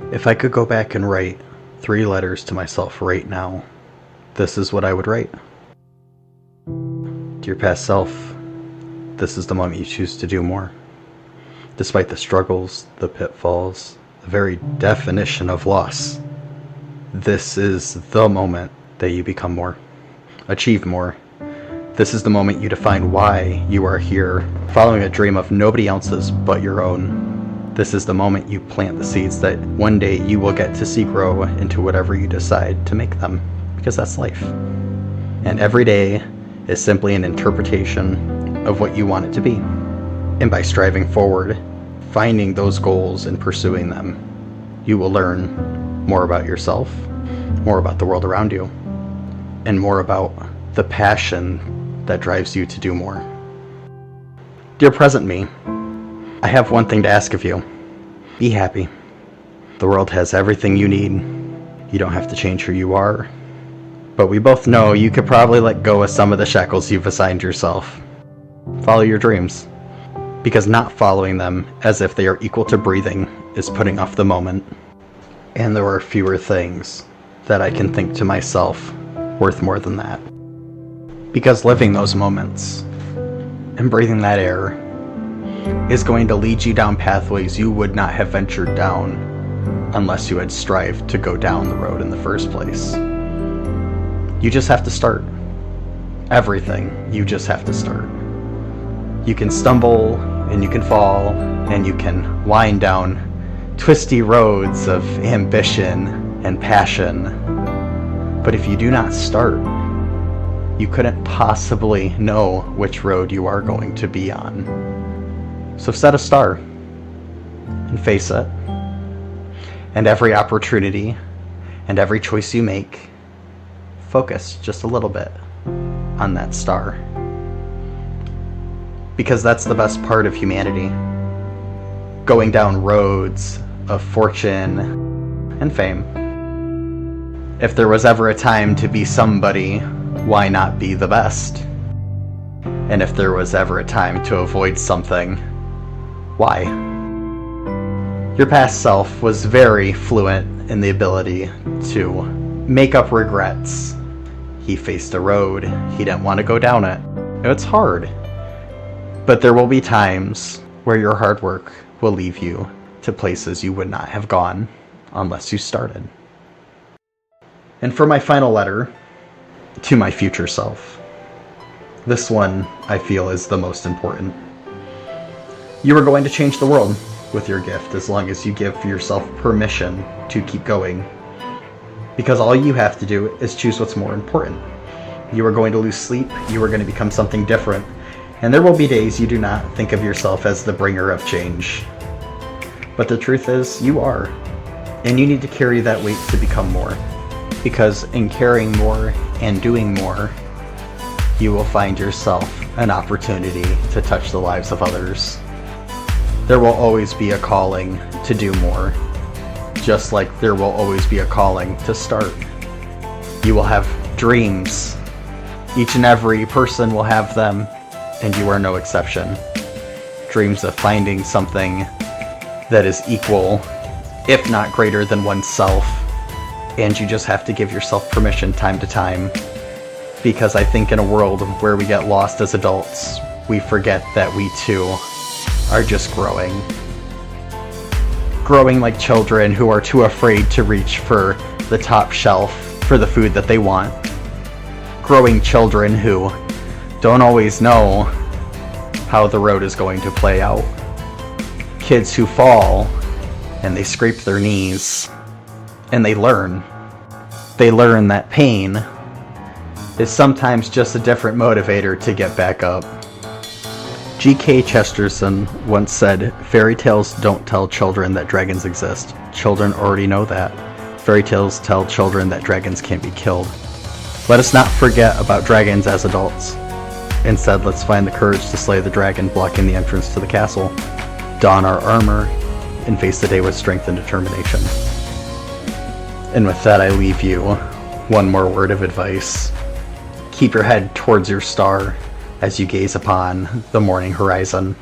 If I could go back and write 3 letters to myself right now, this is what I would write. Dear past self, this is the moment you choose to do more. Despite the struggles, the pitfalls, the very definition of loss, this is the moment that you become more, achieve more. This is the moment you define why you are here, following a dream of nobody else's but your own. This is the moment you plant the seeds that one day you will get to see grow into whatever you decide to make them, because that's life. And every day is simply an interpretation of what you want it to be. And by striving forward, finding those goals and pursuing them, you will learn more about yourself, more about the world around you, and more about the passion that drives you to do more. Dear present me, I have one thing to ask of you. Be happy. The world has everything you need. You don't have to change who you are. But we both know you could probably let go of some of the shackles you've assigned yourself. Follow your dreams. Because not following them as if they are equal to breathing is putting off the moment. And there are fewer things that I can think to myself worth more than that. Because living those moments and breathing that air is going to lead you down pathways you would not have ventured down unless you had strived to go down the road in the first place. You just have to start. Everything, you just have to start. You can stumble and you can fall and you can wind down twisty roads of ambition and passion. But if you do not start, you couldn't possibly know which road you are going to be on. So set a star and face it. And every opportunity and every choice you make, focus just a little bit on that star. Because that's the best part of humanity. Going down roads of fortune and fame. If there was ever a time to be somebody, why not be the best? And if there was ever a time to avoid something, why? Your past self was very fluent in the ability to make up regrets. He faced a road, he didn't want to go down it. It's hard. But there will be times where your hard work will lead you to places you would not have gone unless you started. And for my final letter, to my future self. This one, I feel, is the most important. You are going to change the world with your gift as long as you give yourself permission to keep going. Because all you have to do is choose what's more important. You are going to lose sleep, you are going to become something different, and there will be days you do not think of yourself as the bringer of change. But the truth is, you are. And you need to carry that weight to become more. Because in carrying more and doing more, you will find yourself an opportunity to touch the lives of others. There will always be a calling to do more, just like there will always be a calling to start. You will have dreams. Each and every person will have them, and you are no exception. Dreams of finding something that is equal, if not greater than oneself, and you just have to give yourself permission time to time. Because I think in a world where we get lost as adults, we forget that we too are just growing. Growing like children who are too afraid to reach for the top shelf for the food that they want. Growing children who don't always know how the road is going to play out. Kids who fall and they scrape their knees and they learn. They learn that pain is sometimes just a different motivator to get back up. G.K. Chesterton once said, "Fairy tales don't tell children that dragons exist. Children already know that. Fairy tales tell children that dragons can't be killed." Let us not forget about dragons as adults. Instead, let's find the courage to slay the dragon blocking the entrance to the castle, don our armor, and face the day with strength and determination. And with that, I leave you one more word of advice. Keep your head towards your star as you gaze upon the morning horizon.